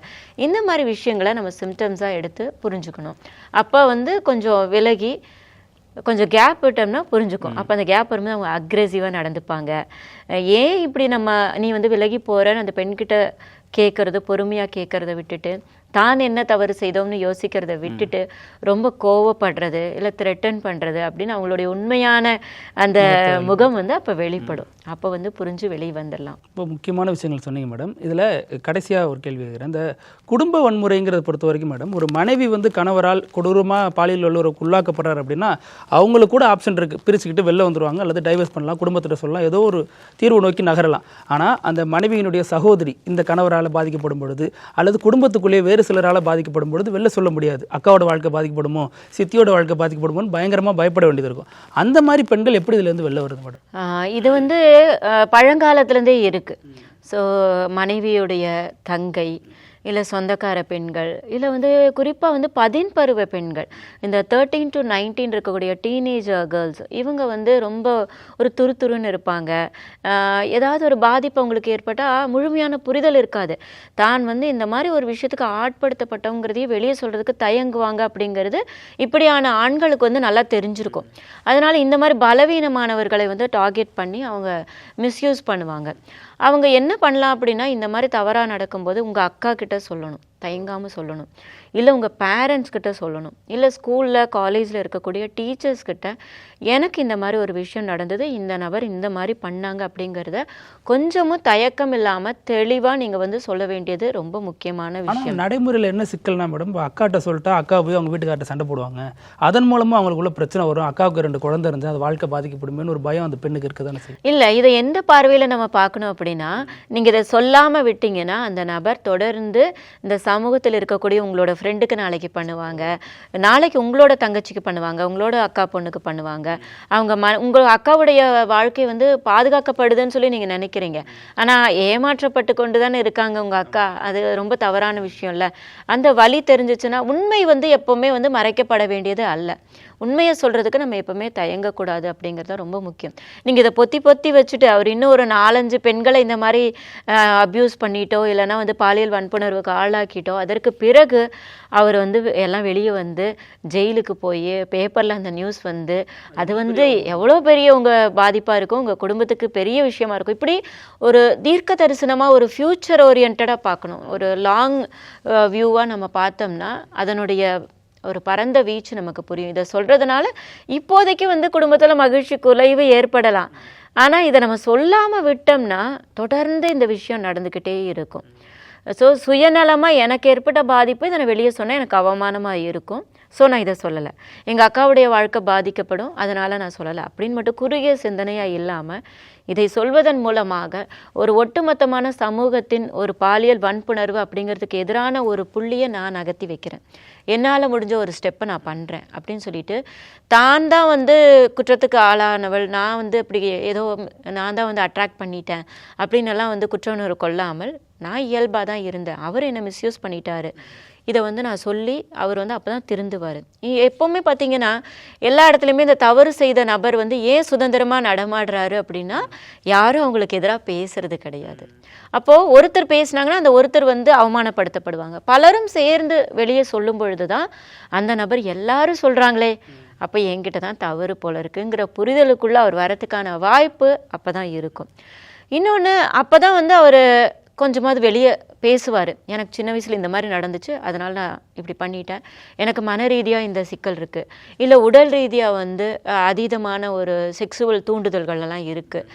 Speaker 4: இந்த மாதிரி விஷயங்களை நம்ம சிம்டம்ஸாக எடுத்து புரிஞ்சுக்கணும். அப்போ வந்து கொஞ்சம் விலகி கொஞ்சம் கேப் விட்டோம்னா புரிஞ்சுக்கும். அப்போ அந்த கேப் வரும்போது அவங்க அக்ரெசிவாக நடந்துப்பாங்க. ஏன் இப்படி நீ வந்து விலகி போகிறன்னு அந்த பெண்கிட்ட கேட்கறது, பொறுமையாக கேட்கறத விட்டுட்டு தான் என்ன தவறு செய்தோம்னு யோசிக்கிறத விட்டுட்டு ரொம்ப கோவப்படுறது இல்லை த்ரெட்டன் பண்ணுறது அப்படின்னு அவங்களுடைய உண்மையான அந்த முகம் வந்து அப்போ வெளிப்படும். அப்போ வந்து புரிஞ்சு வெளியே வந்துடலாம்.
Speaker 5: இப்போ முக்கியமான விஷயங்கள் சொன்னீங்க மேடம். இதில் கடைசியாக ஒரு கேள்வி கேட்குறேன். இந்த குடும்ப வன்முறைங்கிறத பொறுத்த வரைக்கும் மேடம், ஒரு மனைவி வந்து கணவரால் கொடூரமாக பாலியல் வல்லுறவுக்கு உள்ளாக்கப்படுறாரு அப்படின்னா அவங்களுக்கு கூட ஆப்ஷன் இருக்குது, பிரிச்சுக்கிட்டு வெளில வந்துடுவாங்க அல்லது டைவர்ஸ் பண்ணலாம், குடும்பத்திட்ட சொல்லலாம், ஏதோ ஒரு தீர்வு நோக்கி நகரலாம். ஆனால் அந்த மனைவியினுடைய சகோதரி இந்த கணவரால் பாதிக்கப்படும் பொழுது அல்லது குடும்பத்துக்குள்ளேயே வேறு சிலரால் பாதிக்கப்படும் பொழுது வெளில சொல்ல முடியாது. அக்காவோட வாழ்க்கை பாதிக்கப்படுமோ, சித்தியோட வாழ்க்கை பாதிக்கப்படுமோன்னு பயங்கரமாக பயப்பட வேண்டியது இருக்கும். அந்த மாதிரி பெண்கள் எப்படி இதுலேருந்து வெளில வருது மேடம்?
Speaker 4: இது வந்து பழங்காலத்துலேருந்தே இருக்குது. ஸோ மனைவியுடைய தங்கை இல்லை சொந்தக்கார பெண்கள் இல்லை வந்து குறிப்பாக வந்து 10 பருவ பெண்கள், இந்த 13 to 19 இருக்கக்கூடிய டீனேஜ் கேர்ள்ஸ், இவங்க வந்து ரொம்ப ஒரு துருத்துருன்னு இருப்பாங்க. ஏதாவது ஒரு பாதிப்பு அவங்களுக்கு ஏற்பட்டால் முழுமையான புரிதல் இருக்காது. தான் வந்து இந்த மாதிரி ஒரு விஷயத்துக்கு ஆட்படுத்தப்பட்டவங்கிறதையும் வெளியே சொல்கிறதுக்கு தயங்குவாங்க அப்படிங்கிறது இப்படியான ஆண்களுக்கு வந்து நல்லா தெரிஞ்சிருக்கும். அதனால் இந்த மாதிரி பலவீனமானவர்களை வந்து டார்கெட் பண்ணி அவங்க மிஸ்யூஸ் பண்ணுவாங்க. அவங்க என்ன பண்ணலாம் அப்படின்னா, இந்த மாதிரி தவறாக நடக்கும்போது உங்கள் அக்கா கிட்ட சொல்லணும், தயங்காமல் சொல்லணும். இல்லை உங்கள் பேரண்ட்ஸ் கிட்ட சொல்லணும். இல்லை ஸ்கூலில் காலேஜில் இருக்கக்கூடிய டீச்சர்ஸ் கிட்ட எனக்கு இந்த மாதிரி ஒரு விஷயம் நடந்தது, இந்த நபர் இந்த மாதிரி பண்ணாங்க அப்படிங்கிறத கொஞ்சமும் தயக்கம் இல்லாமல் தெளிவாக நீங்கள் வந்து சொல்ல வேண்டியது ரொம்ப முக்கியமான விஷயம்.
Speaker 5: நடைமுறையில் என்ன சிக்கல்னா மேடம், அக்காட்ட சொல்லிட்டா அக்கா போய் அவங்க வீட்டுக்கார்ட்ட சண்டை போடுவாங்க, அதன் மூலமாக அவங்களுக்குள்ள பிரச்சனை வரும், அக்காவுக்கு 2 குழந்தை இருந்தால் அது வாழ்க்கை பாதிக்கப்படுமேன்னு ஒரு பயம் அந்த பெண்ணுக்கு இருக்குதானே? சரி, இல்லை இதை எந்த பார்வையில் நம்ம பார்க்கணும் அப்படின்னா, நீங்கள் இதை சொல்லாமல் விட்டீங்கன்னா அந்த நபர் தொடர்ந்து இந்த சமூகத்தில் இருக்கக்கூடிய உங்களோட ஃப்ரெண்டுக்கு நாளைக்கு பண்ணுவாங்க, நாளைக்கு உங்களோட தங்கச்சிக்கு பண்ணுவாங்க, உங்களோட அக்கா பொண்ணுக்கு பண்ணுவாங்க. அவங்க உங்கள் அக்காவுடைய வாழ்க்கை வந்து பாதுகாக்கப்படுதுன்னு சொல்லி நீங்கள் நினைக்கிறீங்க, ஆனால் ஏமாற்றப்பட்டு கொண்டு தானே இருக்காங்க உங்கள் அக்கா. அது ரொம்ப தவறான விஷயம் இல்லை. அந்த வலி தெரிஞ்சிச்சுன்னா உண்மை வந்து எப்போவுமே வந்து மறைக்கப்பட வேண்டியது அல்ல. உண்மையை சொல்கிறதுக்கு நம்ம எப்போவுமே தயங்கக்கூடாது அப்படிங்கிறது ரொம்ப முக்கியம். நீங்கள் இதை பொத்தி வச்சுட்டு அவர் இன்னும் ஒரு 4-5 பெண்களை இந்த மாதிரி அப்யூஸ் பண்ணிட்டோ இல்லைனா வந்து பாலியல் வன்புணர்வுக்கு ஆளாக்கிட்டோ அதற்கு பிறகு அவர் வந்து எல்லாம் வெளியே வந்து ஜெயிலுக்கு போய் பேப்பரில் அந்த நியூஸ் வந்து அது வந்து எவ்வளோ பெரிய உங்கள் பாதிப்பாக இருக்கும், உங்கள் குடும்பத்துக்கு பெரிய விஷயமா இருக்கும். இப்படி ஒரு தீர்க்க தரிசனமாக ஒரு ஃப்யூச்சர் ஓரியன்டாக பார்க்கணும். ஒரு லாங் வியூவாக நம்ம பார்த்தோம்னா அதனுடைய ஒரு பரந்த வீச்சு நமக்கு புரியும். இதை சொல்கிறதுனால இப்போதைக்கு வந்து குடும்பத்தில் மகிழ்ச்சி குலைவு ஏற்படலாம், ஆனால் இதை நம்ம சொல்லாமல் விட்டோம்னா தொடர்ந்து இந்த விஷயம் நடந்துக்கிட்டே இருக்கும். ஸோ சுயநலமாக எனக்கு ஏற்பட்ட பாதிப்பு இதை நான் வெளியே சொன்னால் எனக்கு அவமானமாக இருக்கும், ஸோ நான் இதை சொல்லலை. எங்கள் அக்காவுடைய வாழ்க்கை பாதிக்கப்படும் அதனால் நான் சொல்லலை அப்படின்னு மட்டும் குறுகிய சிந்தனையாக இல்லாமல் இதை சொல்வதன் மூலமாக ஒரு ஒட்டுமொத்தமான சமூகத்தின் ஒரு பாலியல் வன்புணர்வு அப்படிங்கிறதுக்கு எதிரான ஒரு புள்ளியை நான் நகர்த்தி வைக்கிறேன். என்னால் முடிஞ்ச ஒரு ஸ்டெப்பை நான் பண்ணுறேன் அப்படின்னு சொல்லிட்டு தான் வந்து குற்றத்துக்கு ஆளானவள், நான் வந்து அப்படி ஏதோ நான் தான் வந்து அட்ராக்ட் பண்ணிட்டேன் அப்படின்னெல்லாம் வந்து குற்ற உணர்வு கொள்ளாமல் நான் இயல்பாக தான் இருந்தேன், அவர் என்னை மிஸ்யூஸ் பண்ணிட்டாரு, இதை வந்து நான் சொல்லி அவர் வந்து அப்போ தான் திருந்துவார். எப்போவுமே பார்த்தீங்கன்னா எல்லா இடத்துலையுமே இந்த தவறு செய்த நபர் வந்து ஏன் சுதந்திரமாக நடமாடுறாரு அப்படின்னா யாரும் அவங்களுக்கு எதிராக பேசுறது கிடையாது. அப்போது ஒருத்தர் பேசினாங்கன்னா அந்த ஒருத்தர் வந்து அவமானப்படுத்தப்படுவாங்க. பலரும் சேர்ந்து வெளியே சொல்லும் பொழுது தான் அந்த நபர் எல்லாரும் சொல்கிறாங்களே அப்போ என்கிட்ட தான் தவறு போல இருக்குங்கிற புரிதலுக்குள்ளே அவர் வரத்துக்கான வாய்ப்பு அப்போ தான் இருக்கும். இன்னொன்று அப்போ தான் வந்து அவர் கொஞ்சமாவது வெளியே பேசுவார், எனக்கு சின்ன வயசில் இந்த மாதிரி நடந்துச்சு அதனால் நான் இப்படி பண்ணிட்டேன், எனக்கு மன ரீதியாக இந்த சிக்கல் இருக்குது, இல்லை உடல் ரீதியாக வந்து அதீதமான ஒரு செக்ஸுவல் தூண்டுதல்கள்லாம் இருக்குது,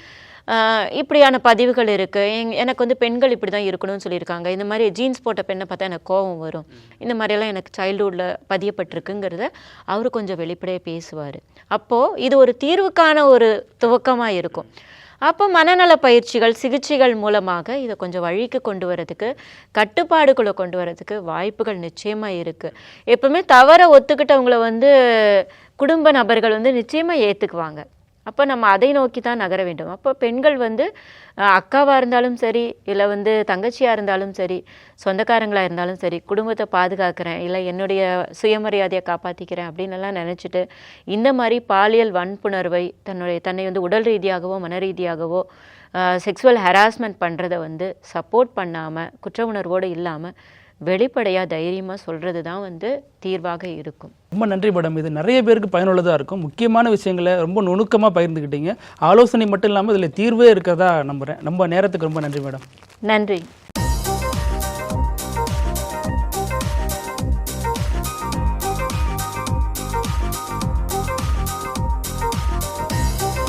Speaker 5: இப்படியான பதிவுகள் இருக்குது, எனக்கு வந்து பெண்கள் இப்படி தான் இருக்கணும்னு சொல்லியிருக்காங்க, இந்த மாதிரி ஜீன்ஸ் போட்ட பெண்ணை பார்த்தா எனக்கு கோபம் வரும், இந்த மாதிரியெல்லாம் எனக்கு சைல்டுஹுட்டில் பதியப்பட்டிருக்குங்கிறத அவர் கொஞ்சம் வெளிப்படையாக பேசுவார். அப்போது இது ஒரு தீர்வுக்கான ஒரு துவக்கமாக இருக்கும். அப்போ மனநல பயிற்சிகள் சிகிச்சைகள் மூலமாக இதை கொஞ்சம் வழிக்கு கொண்டு வரதுக்கு கட்டுப்பாடுக்குள்ளே கொண்டு வரதுக்கு வாய்ப்புகள் நிச்சயமாக இருக்குது. எப்பவுமே தவறை ஒத்துக்கிட்டவங்கள வந்து குடும்ப நபர்கள் வந்து நிச்சயமாக ஏற்றுக்குவாங்க. அப்போ நம்ம அதை நோக்கி தான் நகர வேண்டும். அப்போ பெண்கள் வந்து அக்காவாக இருந்தாலும் சரி இல்லை வந்து தங்கச்சியாக இருந்தாலும் சரி சொந்தக்காரங்களாக இருந்தாலும் சரி குடும்பத்தை பாதுகாக்கிறேன் இல்லை என்னுடைய சுயமரியாதையை காப்பாற்றிக்கிறேன் அப்படின்னு எல்லாம் நினச்சிட்டு இந்த மாதிரி பாலியல் வன்புணர்வை தன்னை வந்து உடல் ரீதியாகவோ மன ரீதியாகவோ செக்ஸுவல் ஹராஸ்மெண்ட் பண்ணுறதை வந்து சப்போர்ட் பண்ணாமல் குற்ற உணர்வோடு இல்லாமல் வெளிப்படையாக தைரியமாக சொல்கிறது தான் வந்து தீர்வாக இருக்கும். ரொம்ப நன்றி மேடம். இது நிறைய பேருக்கு பயனுள்ளதாக இருக்கும். முக்கியமான விஷயங்களை ரொம்ப நுணுக்கமாக பகிர்ந்துக்கிட்டீங்க. ஆலோசனை மட்டும் இல்லாமல் இதில் தீர்வே இருக்கிறதா நம்புகிறேன். ரொம்ப நேரத்துக்கு ரொம்ப நன்றி மேடம்.
Speaker 4: நன்றி.